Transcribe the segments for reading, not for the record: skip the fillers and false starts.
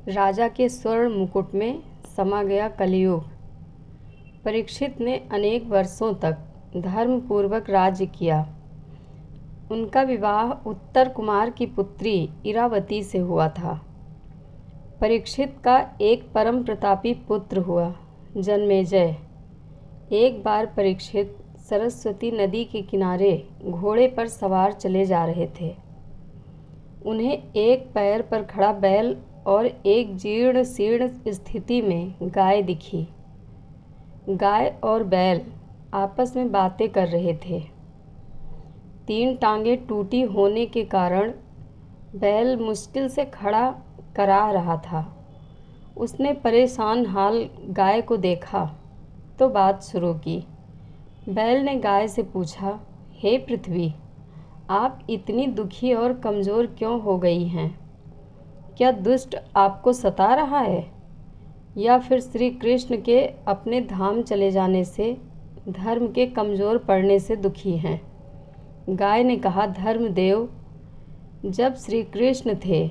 राजा के स्वर्ण मुकुट में समा गया कलयुग। परीक्षित ने अनेक वर्षों तक धर्मपूर्वक राज्य किया। उनका विवाह उत्तर कुमार की पुत्री इरावती से हुआ था। परीक्षित का एक परम प्रतापी पुत्र हुआ, जन्मेजय। एक बार परीक्षित सरस्वती नदी के किनारे घोड़े पर सवार चले जा रहे थे। उन्हें एक पैर पर खड़ा बैल और एक जीर्ण शीर्ण स्थिति में गाय दिखी। गाय और बैल आपस में बातें कर रहे थे। तीन टांगें टूटी होने के कारण बैल मुश्किल से खड़ा करा रहा था। उसने परेशान हाल गाय को देखा तो बात शुरू की। बैल ने गाय से पूछा, हे पृथ्वी, आप इतनी दुखी और कमज़ोर क्यों हो गई हैं? क्या दुष्ट आपको सता रहा है या फिर श्री कृष्ण के अपने धाम चले जाने से, धर्म के कमज़ोर पड़ने से दुखी हैं? गाय ने कहा, धर्मदेव, जब श्री कृष्ण थे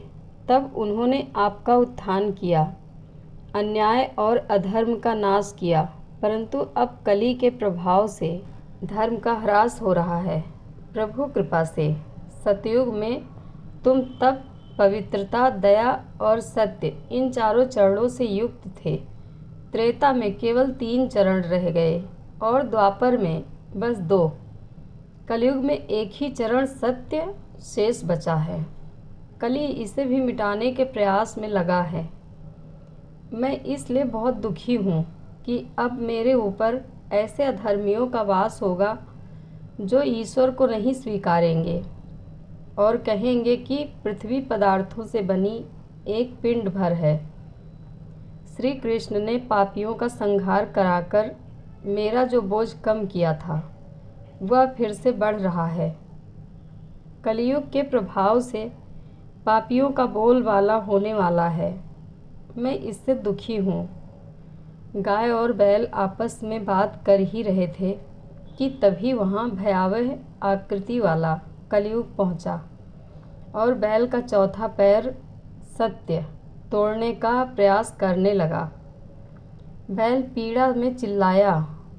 तब उन्होंने आपका उत्थान किया, अन्याय और अधर्म का नाश किया, परंतु अब कली के प्रभाव से धर्म का ह्रास हो रहा है। प्रभु कृपा से सतयुग में तुम तब पवित्रता, दया और सत्य इन चारों चरणों से युक्त थे। त्रेता में केवल 3 चरण रह गए और द्वापर में बस 2। कलयुग में एक ही चरण सत्य शेष बचा है। कली इसे भी मिटाने के प्रयास में लगा है। मैं इसलिए बहुत दुखी हूँ कि अब मेरे ऊपर ऐसे अधर्मियों का वास होगा जो ईश्वर को नहीं स्वीकारेंगे और कहेंगे कि पृथ्वी पदार्थों से बनी एक पिंड भर है। श्री कृष्ण ने पापियों का संहार कराकर मेरा जो बोझ कम किया था वह फिर से बढ़ रहा है। कलयुग के प्रभाव से पापियों का बोलबाला होने वाला है। मैं इससे दुखी हूँ। गाय और बैल आपस में बात कर ही रहे थे कि तभी वहाँ भयावह आकृति वाला कलयुग पहुँचा और बैल का चौथा पैर सत्य तोड़ने का प्रयास करने लगा। बैल पीड़ा में चिल्लाया।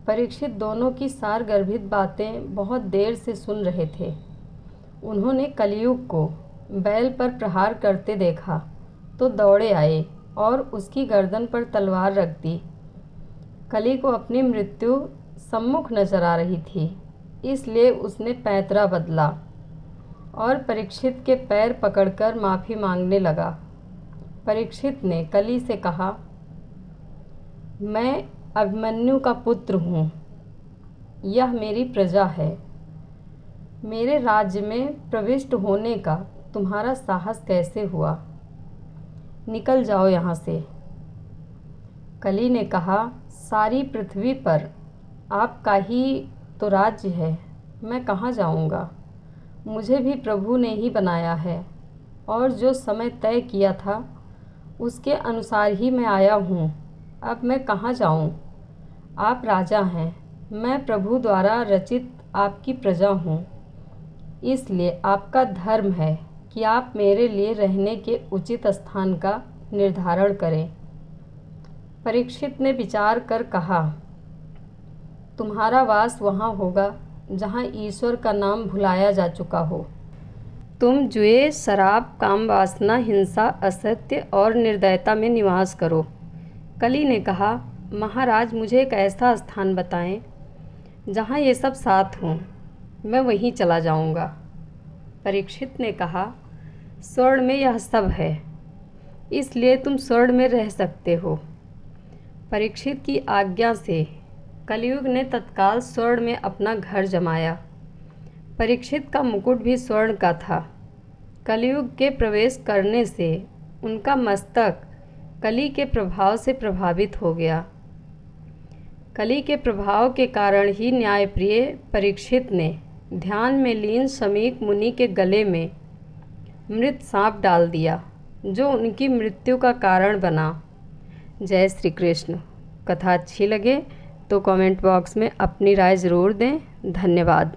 परीक्षित दोनों की सारगर्भित बातें बहुत देर से सुन रहे थे। उन्होंने कलयुग को बैल पर प्रहार करते देखा तो दौड़े आए और उसकी गर्दन पर तलवार रख दी। कली को अपनी मृत्यु सम्मुख नजर आ रही थी, इसलिए उसने पैंतरा बदला और परीक्षित के पैर पकड़कर माफ़ी मांगने लगा। परीक्षित ने कली से कहा, मैं अभिमन्यु का पुत्र हूँ, यह मेरी प्रजा है। मेरे राज्य में प्रविष्ट होने का तुम्हारा साहस कैसे हुआ? निकल जाओ यहाँ से। कली ने कहा, सारी पृथ्वी पर आपका ही तो राज्य है, मैं कहाँ जाऊँगा? मुझे भी प्रभु ने ही बनाया है और जो समय तय किया था उसके अनुसार ही मैं आया हूँ। अब मैं कहाँ जाऊँ? आप राजा हैं, मैं प्रभु द्वारा रचित आपकी प्रजा हूँ, इसलिए आपका धर्म है कि आप मेरे लिए रहने के उचित स्थान का निर्धारण करें। परीक्षित ने विचार कर कहा, तुम्हारा वास वहाँ होगा जहाँ ईश्वर का नाम भुलाया जा चुका हो। तुम जुए, शराब, काम वासना, हिंसा, असत्य और निर्दयता में निवास करो। कली ने कहा, महाराज, मुझे एक ऐसा स्थान बताएं जहाँ ये सब साथ हों, मैं वहीं चला जाऊँगा। परीक्षित ने कहा, स्वर्ण में यह सब है, इसलिए तुम स्वर्ण में रह सकते हो। परीक्षित की आज्ञा से कलयुग ने तत्काल स्वर्ण में अपना घर जमाया। परीक्षित का मुकुट भी स्वर्ण का था। कलयुग के प्रवेश करने से उनका मस्तक कली के प्रभाव से प्रभावित हो गया। कली के प्रभाव के कारण ही न्यायप्रिय परीक्षित ने ध्यान में लीन शमीक मुनि के गले में मृत सांप डाल दिया, जो उनकी मृत्यु का कारण बना। जय श्री कृष्ण। कथा अच्छी लगे तो कमेंट बॉक्स में अपनी राय ज़रूर दें। धन्यवाद।